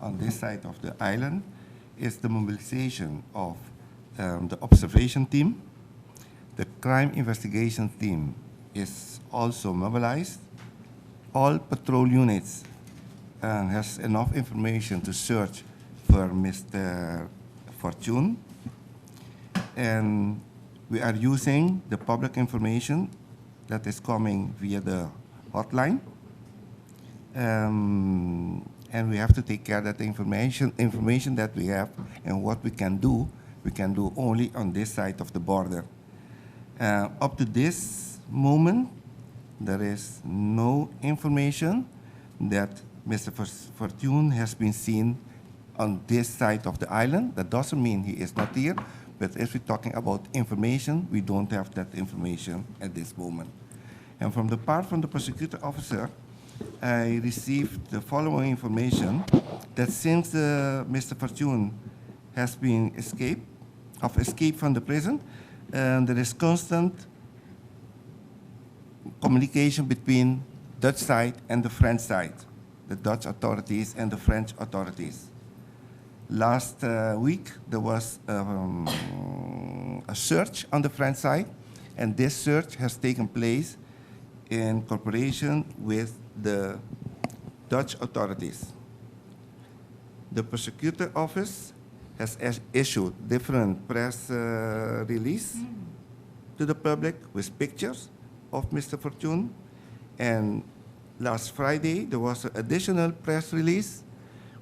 on this side of the island is the mobilization of the observation team. The crime investigation team is also mobilized. All patrol units has enough information to search for Mr. Fortune. And we are using the public information that is coming via the hotline. And we have to take care that the information that we have and what we can do only on this side of the border. Up to this moment, there is no information that Mr. Fortune has been seen on this side of the island. That doesn't mean he is not here, but if we're talking about information, we don't have that information at this moment. And from the part from the prosecutor officer, I received the following information that since Mr. Fortune has been escaped from the prison, there is constant communication between Dutch side and the French side, the Dutch authorities and the French authorities. Last week, there was a search on the French side, and this search has taken place in cooperation with the Dutch authorities. The prosecutor office has issued different press release to the public with pictures of Mr. Fortune. And last Friday, there was an additional press release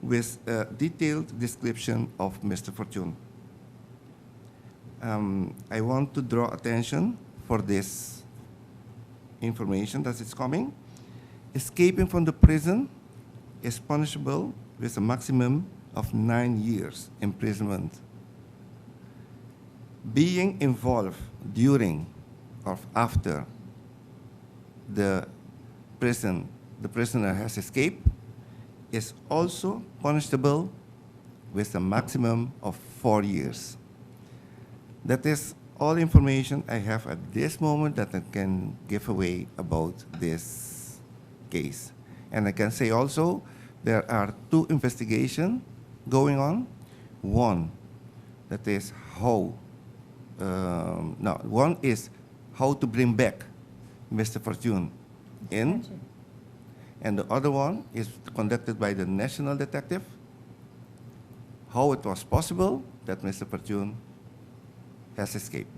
with a detailed description of Mr. Fortune. I want to draw attention for this information that is coming. Escaping from the prison is punishable with a maximum of 9 years imprisonment. Being involved during or after the prisoner has escaped is also punishable with a maximum of 4 years. That is all information I have at this moment that I can give away about this case. And I can say also there are 2 investigations going on. One that is one is how to bring back Mr. Fortune in, and the other one is conducted by the national detective, how it was possible that Mr. Fortune has escaped.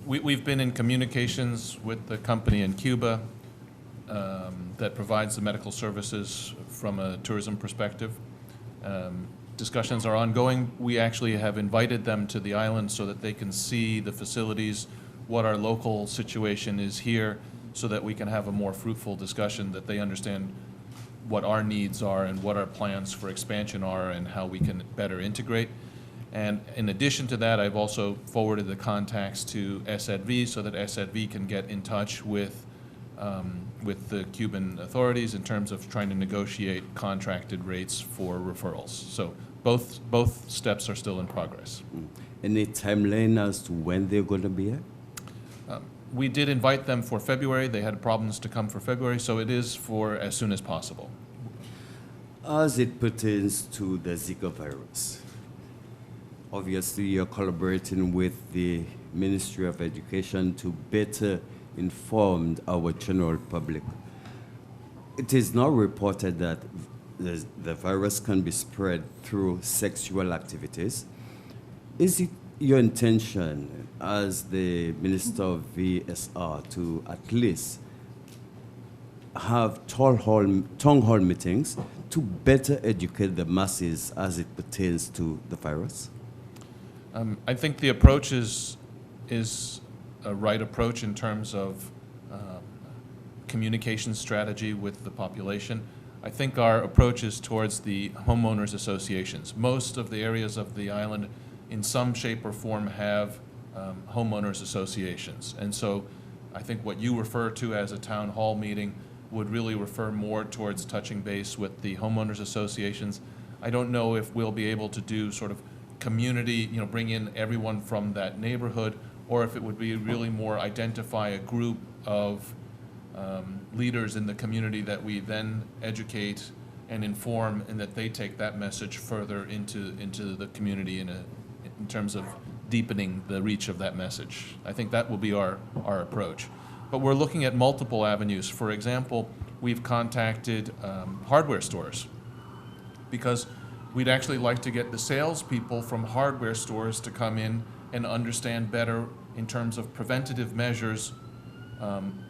We've been in communications with the company in Cuba that provides the medical services from a tourism perspective. Discussions are ongoing. We actually have invited them to the island so that they can see the facilities, what our local situation is here, so that we can have a more fruitful discussion, that they understand what our needs are and what our plans for expansion are and how we can better integrate. And in addition to that, I've also forwarded the contacts to SZV so that SZV can get in touch with the Cuban authorities in terms of trying to negotiate contracted rates for referrals. So both steps are still in progress. Any timeline as to when they're going to be here? We did invite them for February. They had problems to come for February, so it is for as soon as possible. As it pertains to the Zika virus, obviously you're collaborating with the Ministry of Education to better inform our general public. It is now reported that the virus can be spread through sexual activities. Is it your intention as the Minister of VSR to at least have town hall meetings to better educate the masses as it pertains to the virus? I think the approach is a right approach in terms of communication strategy with the population. I think our approach is towards the homeowners associations. Most of the areas of the island in some shape or form have homeowners associations. And so I think what you refer to as a town hall meeting would really refer more towards touching base with the homeowners associations. I don't know if we'll be able to do sort of community, bring in everyone from that neighborhood, or if it would be really more identify a group of leaders in the community that we then educate and inform, and that they take that message further into the community in terms of deepening the reach of that message. I think that will be our approach. But we're looking at multiple avenues. For example, we've contacted hardware stores because we'd actually like to get the salespeople from hardware stores to come in and understand better in terms of preventative measures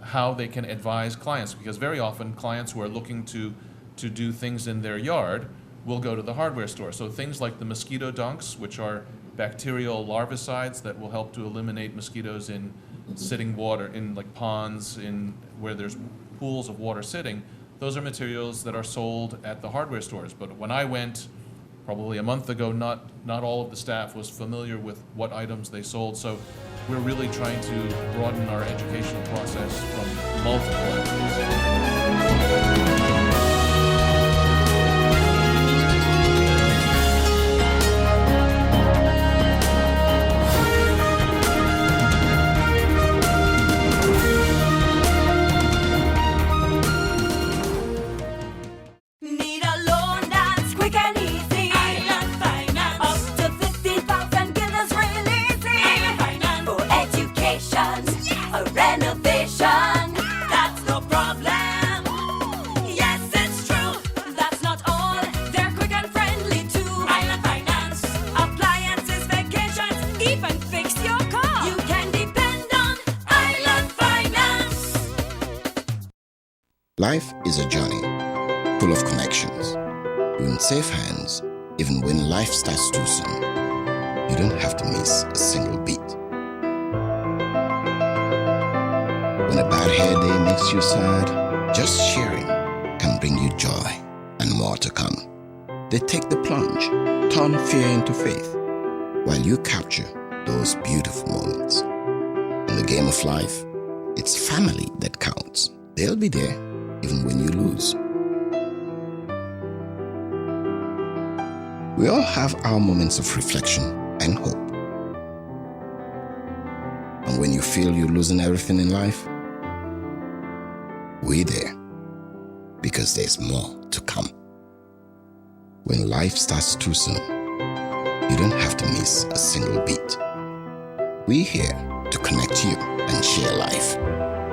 how they can advise clients, because very often clients who are looking to do things in their yard will go to the hardware store. So things like the mosquito dunks, which are bacterial larvicides that will help to eliminate mosquitoes in sitting water, in like ponds, in where there's pools of water sitting, those are materials that are sold at the hardware stores. But when I went probably a month ago, not all of the staff was familiar with what items they sold. So we're really trying to broaden our educational process from multiple avenues. Need a loan that's quick and easy. Island Finance. Up to 50,000, give us real easy. Island Finance. For education, a renovation, that's no problem. Yes, it's true, that's not all. They're quick and friendly too. Island Finance. Appliances, vacations, even fix your car. You can depend on Island Finance. Life is a journey full of connections. You're in safe hands, even when life starts too soon. You don't have to miss a single beat. When a bad hair day makes you sad, just sharing can bring you joy and more to come. They take the plunge, turn fear into faith, while you capture those beautiful moments. In the game of life, it's family that counts. They'll be there even when you lose. We all have our moments of reflection and hope. And when you feel you're losing everything in life, we're there, because there's more to come. When life starts too soon, you don't have to miss a single beat. We're here to connect you and share life.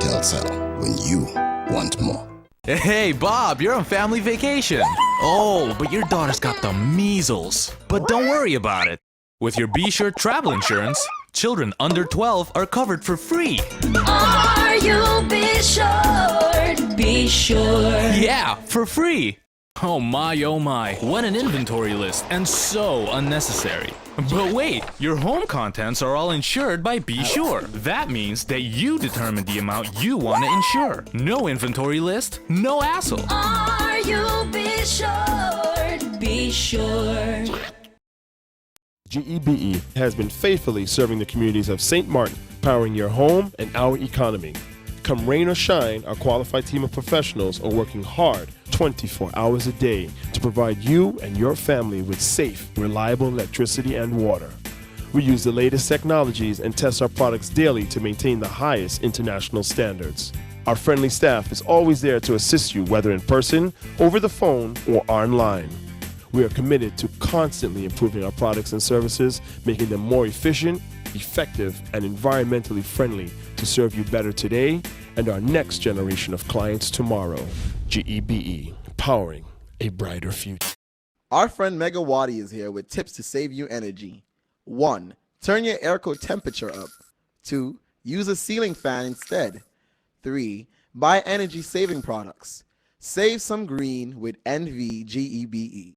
Telcel, when you want more. Hey, Bob, you're on family vacation. Oh, but your daughter's got the measles. But don't worry about it. With your Be Sure travel insurance, children under 12 are covered for free. Are you be sure? Be sure. Yeah, for free. Oh my, what an inventory list, and so unnecessary. But wait, your home contents are all insured by Be Sure. That means that you determine the amount you want to insure. No inventory list, no hassle. Are you be sure? Be sure. GEBE has been faithfully serving the communities of St. Martin, powering your home and our economy. Come rain or shine, our qualified team of professionals are working hard 24 hours a day to provide you and your family with safe, reliable electricity and water. We use the latest technologies and test our products daily to maintain the highest international standards. Our friendly staff is always there to assist you, whether in person, over the phone, or online. We are committed to constantly improving our products and services, making them more efficient, effective, and environmentally friendly to serve you better today and our next generation of clients tomorrow. GEBE, powering a brighter future. Our friend Megawati is here with tips to save you energy. 1. Turn your airco temperature up. 2. Use a ceiling fan instead. 3. Buy energy-saving products. Save some green with NVGEBE.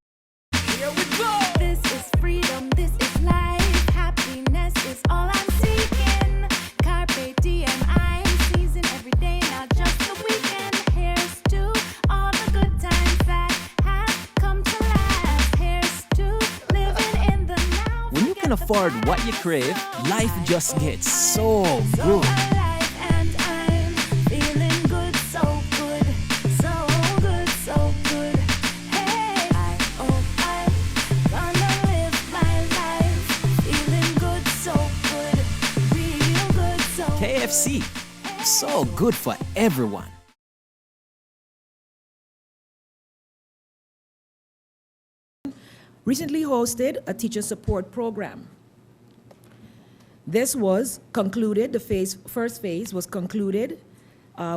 Here we go. This is freedom, this is life. Happiness is all I'm seeking. Carpe diem, I'm seizing every day, not just the weekend. Here's to all the good times that have come to last. Here's to living in the now. When you can afford what you crave, life just gets so So good. alive and I'm feeling good, so good, so good, so good. Hey, I hope I'm gonna live my life feeling good, so good, real good, so KFC, so good for everyone. recently hosted a teacher support program. This was concluded, the first phase was concluded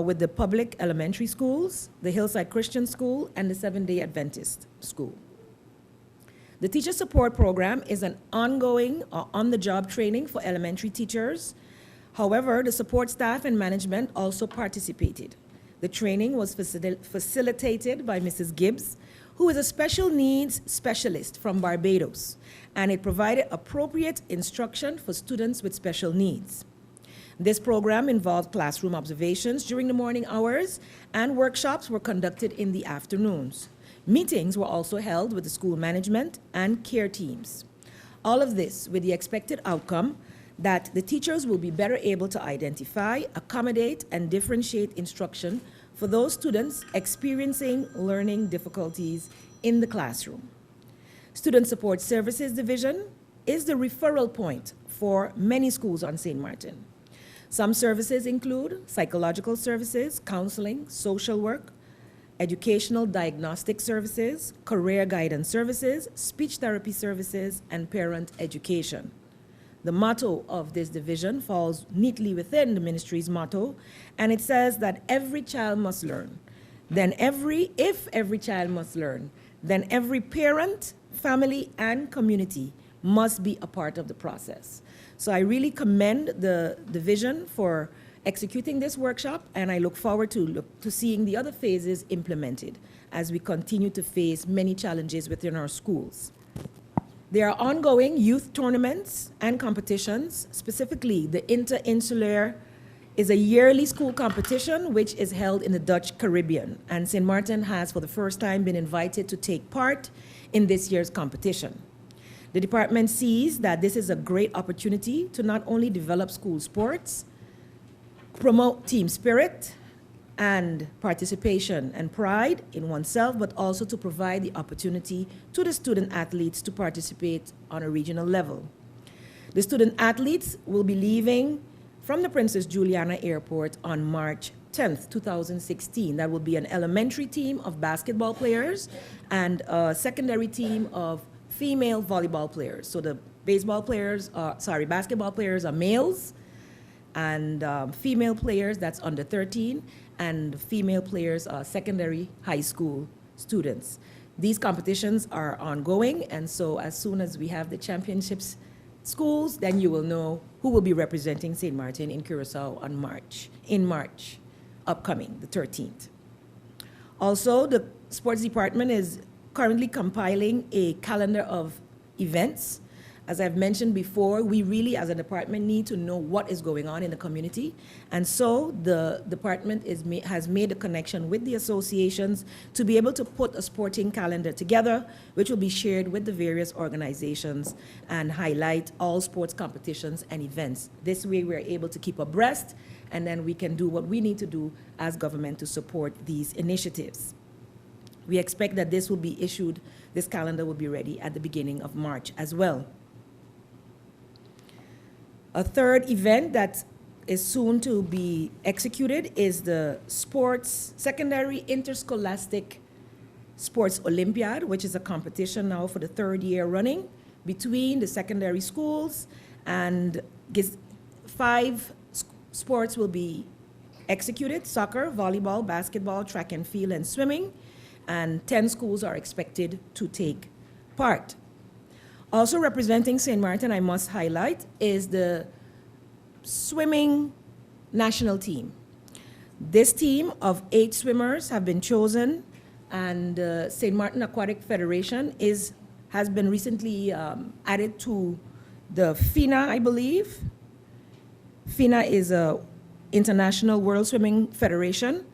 with the public elementary schools, the Hillside Christian School, and the Seventh-day Adventist School. The teacher support program is an ongoing or on-the-job training for elementary teachers. However, the support staff and management also participated. The training was facilitated by Mrs. Gibbs, who is a special needs specialist from Barbados, and it provided appropriate instruction for students with special needs. This program involved classroom observations during the morning hours, and workshops were conducted in the afternoons. Meetings were also held with the school management and care teams. All of this with the expected outcome that the teachers will be better able to identify, accommodate, and differentiate instruction for those students experiencing learning difficulties in the classroom. Student Support Services Division is the referral point for many schools on St. Martin. Some services include psychological services, counseling, social work, educational diagnostic services, career guidance services, speech therapy services, and parent education. The motto of this division falls neatly within the ministry's motto, and it says that every child must learn. If every child must learn, then every parent, family, and community must be a part of the process. So I really commend the division for executing this workshop, and I look forward to seeing the other phases implemented as we continue to face many challenges within our schools. There are ongoing youth tournaments and competitions. Specifically, the Inter-Insular is a yearly school competition which is held in the Dutch Caribbean, and St. Martin has for the first time been invited to take part in this year's competition. The department sees that this is a great opportunity to not only develop school sports, promote team spirit and participation and pride in oneself, but also to provide the opportunity to the student athletes to participate on a regional level. The student athletes will be leaving from the Princess Juliana Airport on March 10th, 2016. That will be an elementary team of basketball players and a secondary team of female volleyball players. So the basketball players are males, and female players, that's under 13, and female players are secondary high school students. These competitions are ongoing, and so as soon as we have the championships schools, then you will know who will be representing St. Martin in Curacao in March, upcoming, the 13th. Also, the sports department is currently compiling a calendar of events. As I've mentioned before, we really, as a department, need to know what is going on in the community. And so the department has made a connection with the associations to be able to put a sporting calendar together, which will be shared with the various organizations and highlight all sports competitions and events. This way, we're able to keep abreast, and then we can do what we need to do as government to support these initiatives. We expect that this calendar will be ready at the beginning of March as well. A third event that is soon to be executed is the secondary interscholastic sports Olympiad, which is a competition now for the third year running between the secondary schools, and 5 sports will be executed: soccer, volleyball, basketball, track and field, and swimming, and 10 schools are expected to take part. Also representing St. Martin, I must highlight, is the swimming national team. This team of 8 swimmers have been chosen, and St. Martin Aquatic Federation has been recently added to the FINA, I believe. FINA is a International World Swimming Federation,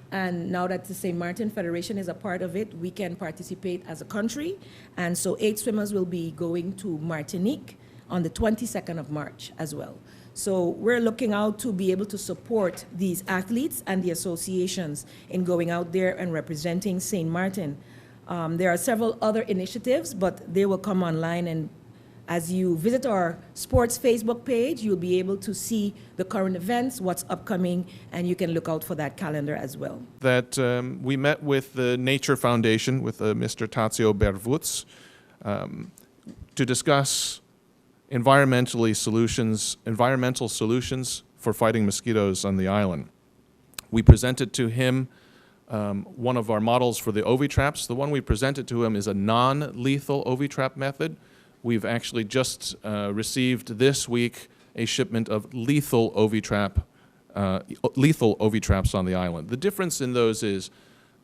and now that the St. Martin Federation is a part of it, we can participate as a country. And so 8 swimmers will be going to Martinique on the 22nd of March as well. So we're looking out to be able to support these athletes and the associations in going out there and representing St. Martin. There are several other initiatives, but they will come online, and as you visit our sports Facebook page, you'll be able to see the current events, what's upcoming, and you can look out for that calendar as well. That we met with the Nature Foundation, with Mr. Tazio Bervutz, to discuss environmental solutions for fighting mosquitoes on the island. We presented to him one of our models for the ovitraps. The one we presented to him is a non-lethal ovitrap method. We've actually just received this week a shipment of lethal ovitraps on the island. The difference in those is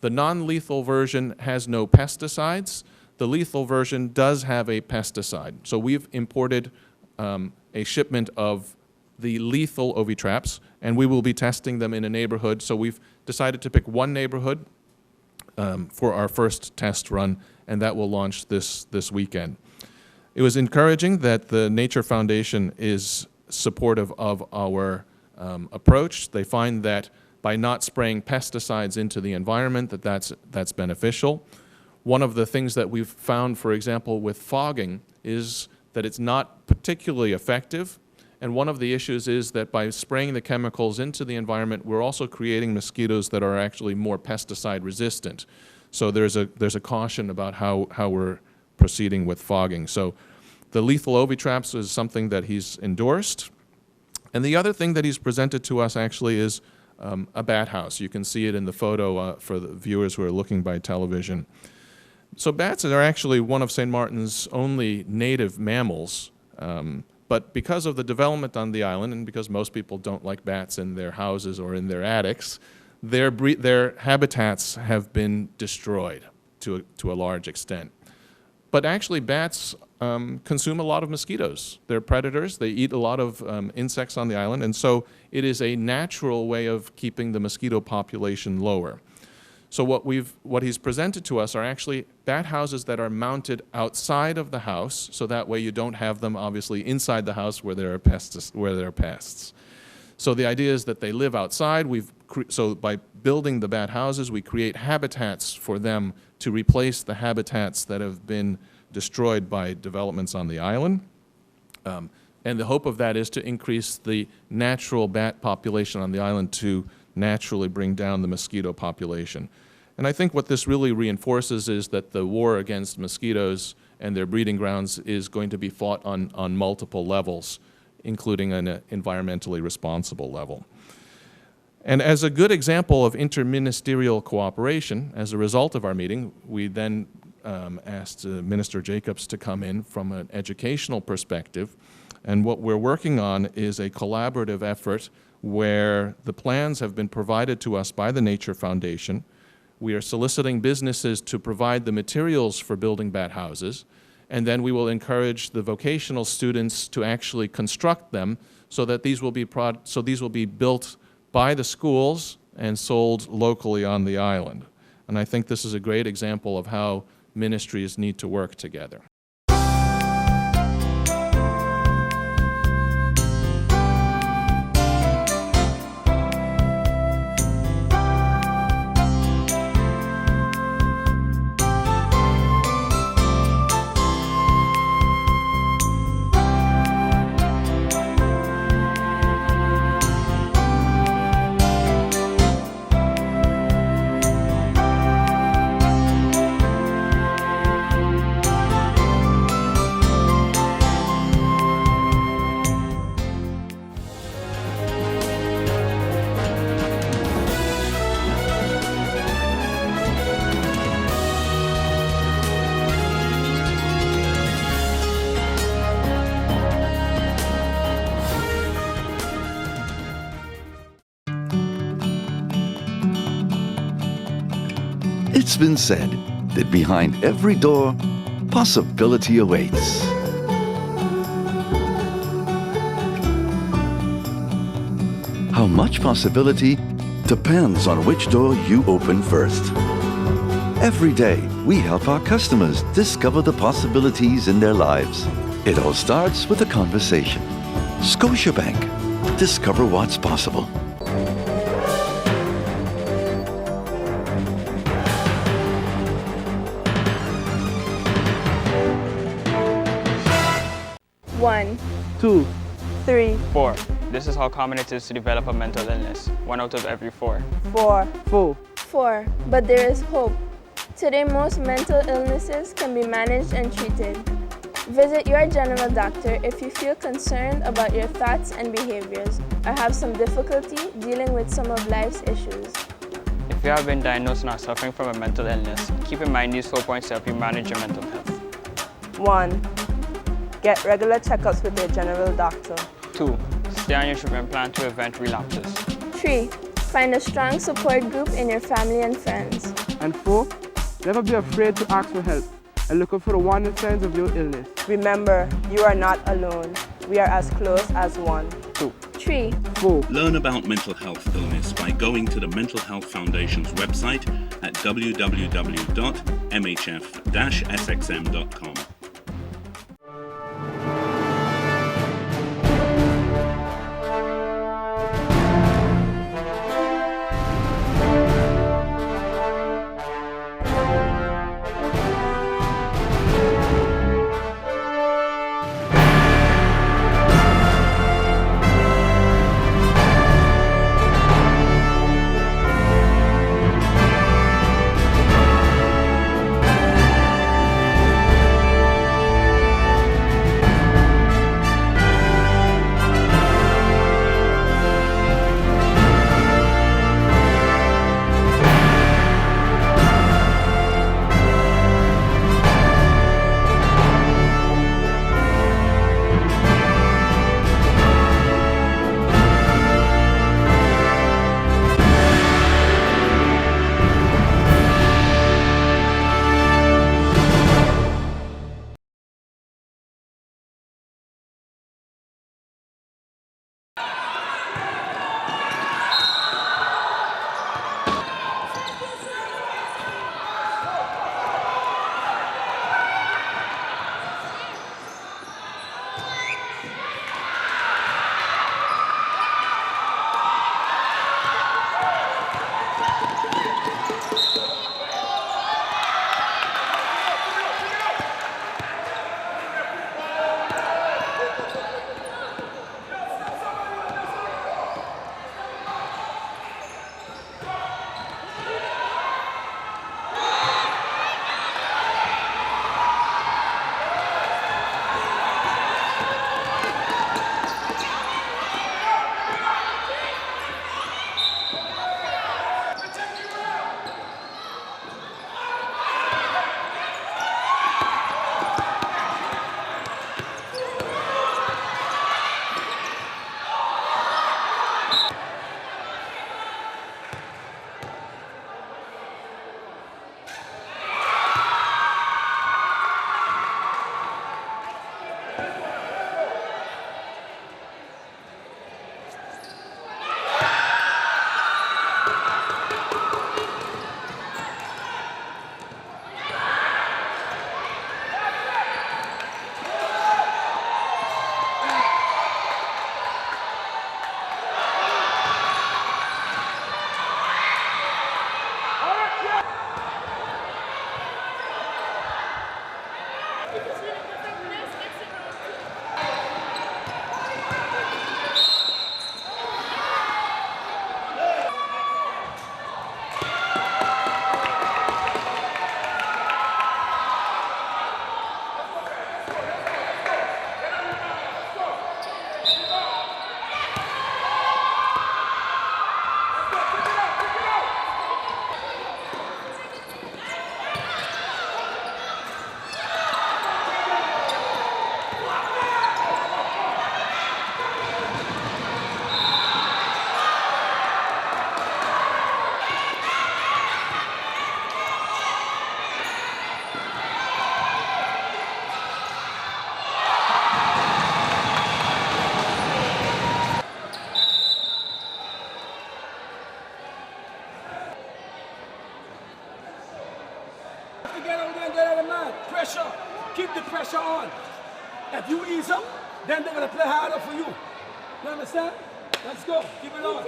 the non-lethal version has no pesticides. The lethal version does have a pesticide. So we've imported a shipment of the lethal ovitraps, and we will be testing them in a neighborhood. So we've decided to pick one neighborhood for our first test run, and that will launch this weekend. It was encouraging that the Nature Foundation is supportive of our approach. They find that by not spraying pesticides into the environment, that's beneficial. One of the things that we've found, for example, with fogging is that it's not particularly effective. And one of the issues is that by spraying the chemicals into the environment, we're also creating mosquitoes that are actually more pesticide resistant. So there's a caution about how we're proceeding with fogging. So the lethal ovitraps is something that he's endorsed. And the other thing that he's presented to us actually is a bat house. You can see it in the photo for the viewers who are looking by television. So bats are actually one of St. Martin's only native mammals. But because of the development on the island, and because most people don't like bats in their houses or in their attics, their habitats have been destroyed to a large extent. But actually, bats consume a lot of mosquitoes. They're predators. They eat a lot of insects on the island, and so it is a natural way of keeping the mosquito population lower. So what he's presented to us are actually bat houses that are mounted outside of the house, so that way you don't have them obviously inside the house where there are pests. So the idea is that they live outside. So by building the bat houses, we create habitats for them to replace the habitats that have been destroyed by developments on the island. And the hope of that is to increase the natural bat population on the island to naturally bring down the mosquito population. And I think what this really reinforces is that the war against mosquitoes and their breeding grounds is going to be fought on multiple levels, including an environmentally responsible level. And as a good example of interministerial cooperation, as a result of our meeting, we then asked Minister Jacobs to come in from an educational perspective. And what we're working on is a collaborative effort where the plans have been provided to us by the Nature Foundation. We are soliciting businesses to provide the materials for building bat houses, and then we will encourage the vocational students to actually construct them so that these will be built by the schools and sold locally on the island. And I think this is a great example of how ministries need to work together. It's been said that behind every door, possibility awaits. How much possibility depends on which door you open first. Every day, we help our customers discover the possibilities in their lives. It all starts with a conversation. Scotiabank. Discover what's possible. One, 2, 3, 4. This is how common it is to develop a mental illness. 1 out of every 4. 4, 4. 4. But there is hope. Today, most mental illnesses can be managed and treated. Visit your general doctor if you feel concerned about your thoughts and behaviors or have some difficulty dealing with some of life's issues. If you have been diagnosed and are suffering from a mental illness, keep in mind these 4 points to help you manage your mental health. 1. Get regular checkups with your general doctor. 2. Stay on your treatment plan to prevent relapses. 3. Find a strong support group in your family and friends. And 4. Never be afraid to ask for help and look out for the warning signs of your illness. Remember, you are not alone. We are as close as one. 2. 3. 4. Learn about mental health illness by going to the Mental Health Foundation's website at www.mhf-sxm.com. Pressure. Keep the pressure on. If you ease up, then they're going to play harder for you. You understand? Let's go. Keep it on.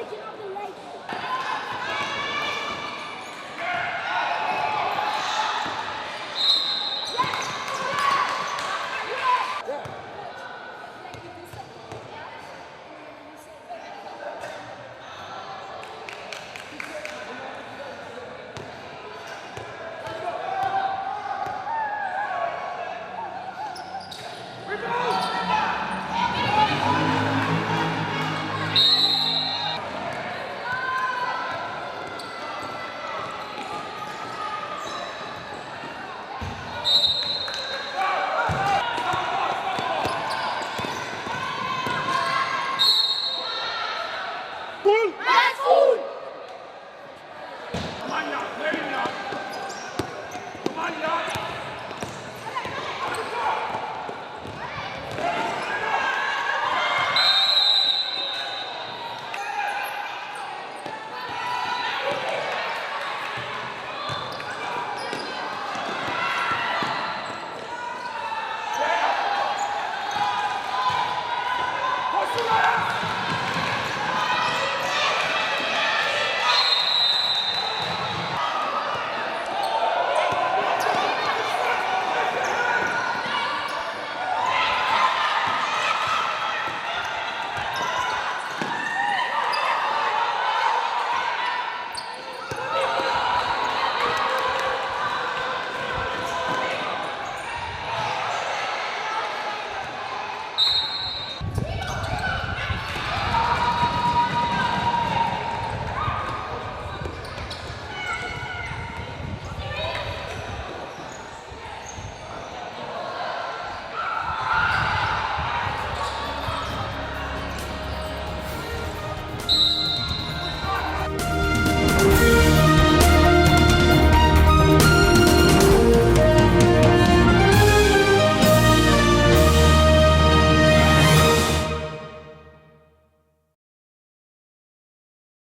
Excellence!